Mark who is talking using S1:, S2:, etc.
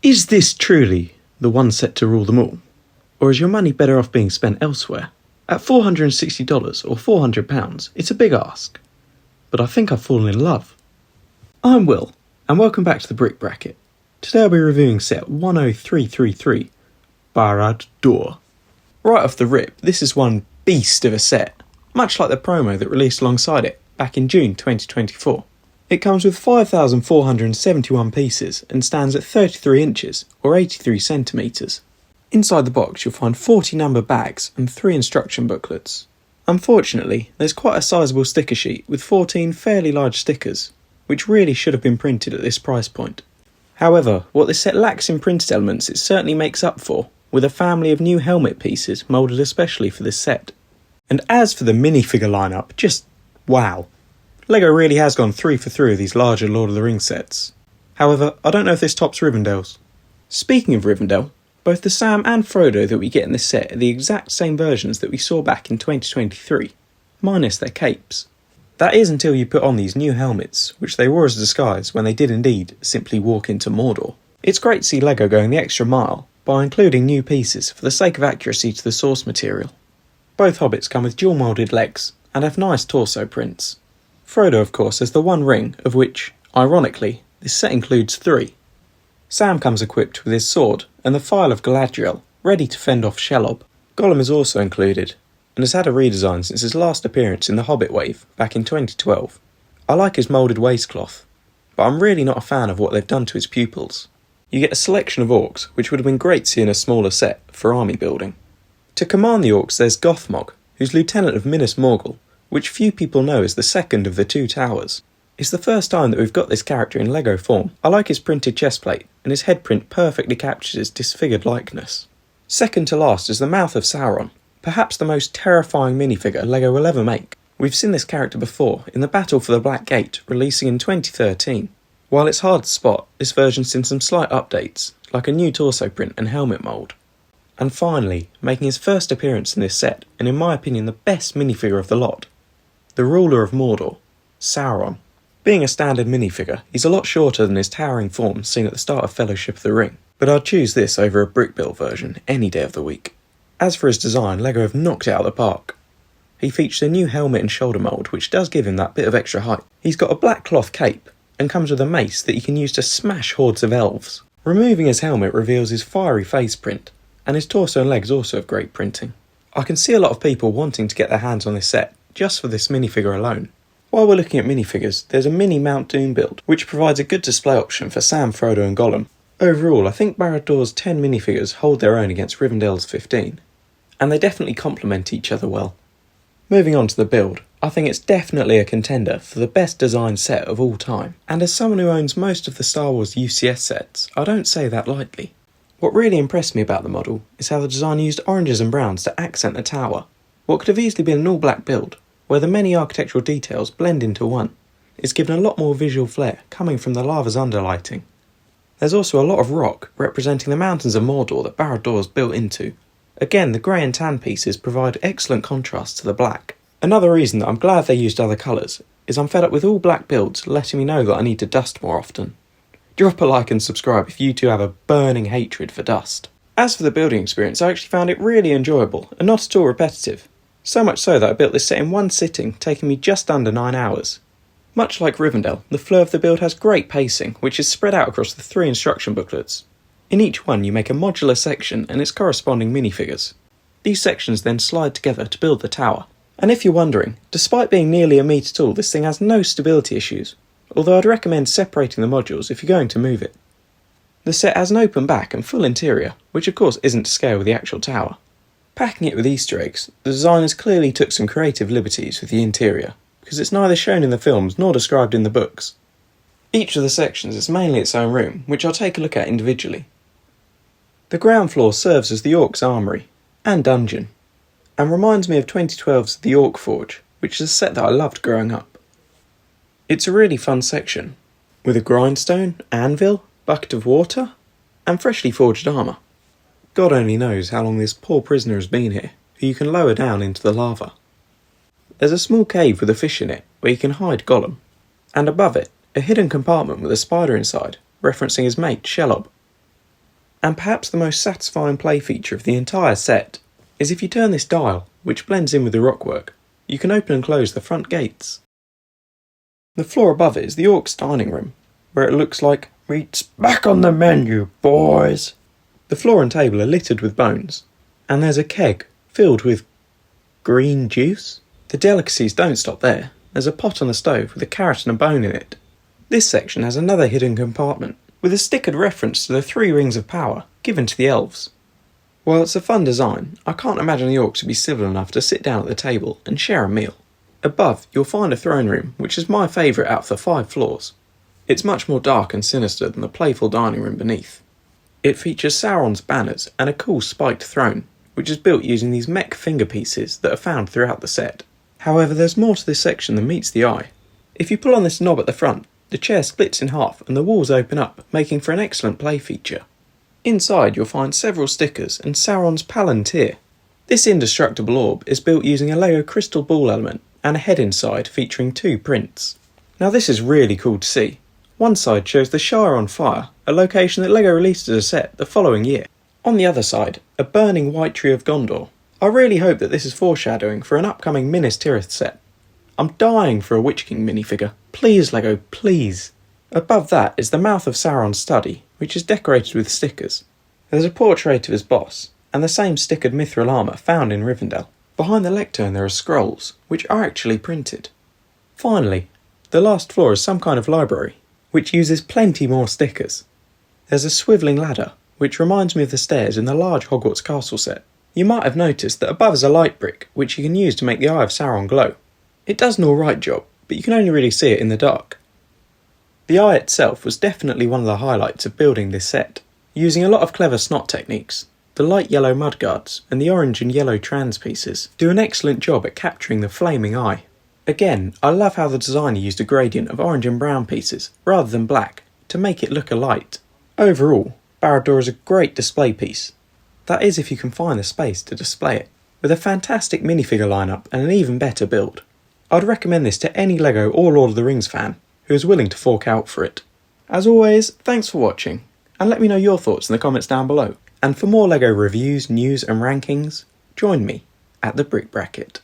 S1: Is this truly the one set to rule them all? Or is your money better off being spent elsewhere? At $460 or £400, it's a big ask. But I think I've fallen in love. I'm Will, and welcome back to the Brick Bracket. Today I'll be reviewing set 10333, Barad-dûr. Right off the rip, this is one beast of a set, much like the promo that released alongside it back in June 2024. It comes with 5,471 pieces and stands at 33 inches or 83 centimetres. Inside the box you'll find 40 number bags and 3 instruction booklets. Unfortunately, there's quite a sizable sticker sheet with 14 fairly large stickers, which really should have been printed at this price point. However, what this set lacks in printed elements it certainly makes up for, with a family of new helmet pieces moulded especially for this set. And as for the minifigure lineup, just wow. LEGO really has gone 3 for 3 of these larger Lord of the Rings sets. However, I don't know if this tops Rivendell's. Speaking of Rivendell, both the Sam and Frodo that we get in this set are the exact same versions that we saw back in 2023, minus their capes. That is until you put on these new helmets, which they wore as a disguise when they did indeed simply walk into Mordor. It's great to see LEGO going the extra mile by including new pieces for the sake of accuracy to the source material. Both hobbits come with dual moulded legs and have nice torso prints. Frodo, of course, has the one ring, of which, ironically, this set includes 3. Sam comes equipped with his sword and the Phial of Galadriel, ready to fend off Shelob. Gollum is also included, and has had a redesign since his last appearance in the Hobbit wave back in 2012. I like his moulded waistcloth, but I'm really not a fan of what they've done to his pupils. You get a selection of orcs, which would have been great to see in a smaller set for army building. To command the orcs there's Gothmog, who's lieutenant of Minas Morgul, which few people know is the second of the 2 towers. It's the first time that we've got this character in LEGO form. I like his printed chestplate, and his head print perfectly captures his disfigured likeness. Second to last is the Mouth of Sauron, perhaps the most terrifying minifigure LEGO will ever make. We've seen this character before in the Battle for the Black Gate, releasing in 2013. While it's hard to spot, this version's seen some slight updates, like a new torso print and helmet mould. And finally, making his first appearance in this set, and in my opinion the best minifigure of the lot, the ruler of Mordor, Sauron. Being a standard minifigure, he's a lot shorter than his towering form seen at the start of Fellowship of the Ring, but I'd choose this over a brick-built version any day of the week. As for his design, LEGO have knocked it out of the park. He features a new helmet and shoulder mould, which does give him that bit of extra height. He's got a black cloth cape, and comes with a mace that he can use to smash hordes of elves. Removing his helmet reveals his fiery face print, and his torso and legs also have great printing. I can see a lot of people wanting to get their hands on this set, just for this minifigure alone. While we're looking at minifigures, there's a mini Mount Doom build, which provides a good display option for Sam, Frodo and Gollum. Overall, I think Barad-dûr's 10 minifigures hold their own against Rivendell's 15, and they definitely complement each other well. Moving on to the build, I think it's definitely a contender for the best designed set of all time, and as someone who owns most of the Star Wars UCS sets, I don't say that lightly. What really impressed me about the model is how the design used oranges and browns to accent the tower. What could have easily been an all-black build, where the many architectural details blend into one, is given a lot more visual flair coming from the lava's underlighting. There's also a lot of rock representing the mountains of Mordor that Barad-dûr is built into. Again, the grey and tan pieces provide excellent contrast to the black. Another reason that I'm glad they used other colours is I'm fed up with all black builds letting me know that I need to dust more often. Drop a like and subscribe if you too have a burning hatred for dust. As for the building experience, I actually found it really enjoyable and not at all repetitive. So much so that I built this set in one sitting, taking me just under 9 hours. Much like Rivendell, the flow of the build has great pacing, which is spread out across the 3 instruction booklets. In each one you make a modular section and its corresponding minifigures. These sections then slide together to build the tower. And if you're wondering, despite being nearly a metre tall, this thing has no stability issues, although I'd recommend separating the modules if you're going to move it. The set has an open back and full interior, which of course isn't to scale with the actual tower. Packing it with Easter eggs, the designers clearly took some creative liberties with the interior, because it's neither shown in the films nor described in the books. Each of the sections is mainly its own room, which I'll take a look at individually. The ground floor serves as the Orcs' armoury and dungeon, and reminds me of 2012's The Orc Forge, which is a set that I loved growing up. It's a really fun section, with a grindstone, anvil, bucket of water, and freshly forged armour. God only knows how long this poor prisoner has been here, who you can lower down into the lava. There's a small cave with a fish in it, where you can hide Gollum, and above it, a hidden compartment with a spider inside, referencing his mate Shelob. And perhaps the most satisfying play feature of the entire set is if you turn this dial, which blends in with the rockwork, you can open and close the front gates. The floor above it is the Orcs' dining room, where it looks like meat's back on the menu, boys. The floor and table are littered with bones, and there's a keg filled with green juice. The delicacies don't stop there. There's a pot on the stove with a carrot and a bone in it. This section has another hidden compartment with a stickered reference to the 3 rings of power given to the elves. While it's a fun design, I can't imagine the orcs would be civil enough to sit down at the table and share a meal. Above, you'll find a throne room, which is my favourite out of the 5 floors. It's much more dark and sinister than the playful dining room beneath. It features Sauron's banners and a cool spiked throne, which is built using these mech finger pieces that are found throughout the set. However, there's more to this section than meets the eye. If you pull on this knob at the front, the chair splits in half and the walls open up, making for an excellent play feature. Inside you'll find several stickers and Sauron's Palantir. This indestructible orb is built using a Lego crystal ball element and a head inside featuring 2 prints. Now this is really cool to see. One side shows the Shire on fire, a location that Lego released as a set the following year. On the other side, a burning white tree of Gondor. I really hope that this is foreshadowing for an upcoming Minas Tirith set. I'm dying for a Witch King minifigure. Please Lego, please. Above that is the mouth of Sauron's study, which is decorated with stickers. There's a portrait of his boss, and the same stickered mithril armour found in Rivendell. Behind the lectern there are scrolls, which are actually printed. Finally, the last floor is some kind of library, which uses plenty more stickers. There's a swivelling ladder, which reminds me of the stairs in the large Hogwarts castle set. You might have noticed that above is a light brick, which you can use to make the Eye of Sauron glow. It does an alright job, but you can only really see it in the dark. The eye itself was definitely one of the highlights of building this set. Using a lot of clever snot techniques, the light yellow mudguards and the orange and yellow trans pieces do an excellent job at capturing the flaming eye. Again, I love how the designer used a gradient of orange and brown pieces, rather than black, to make it look alight. Overall, Barad-dûr is a great display piece. That is if you can find the space to display it, with a fantastic minifigure lineup and an even better build. I'd recommend this to any LEGO or Lord of the Rings fan who is willing to fork out for it. As always, thanks for watching, and let me know your thoughts in the comments down below. And for more LEGO reviews, news and rankings, join me at the Brick Bracket.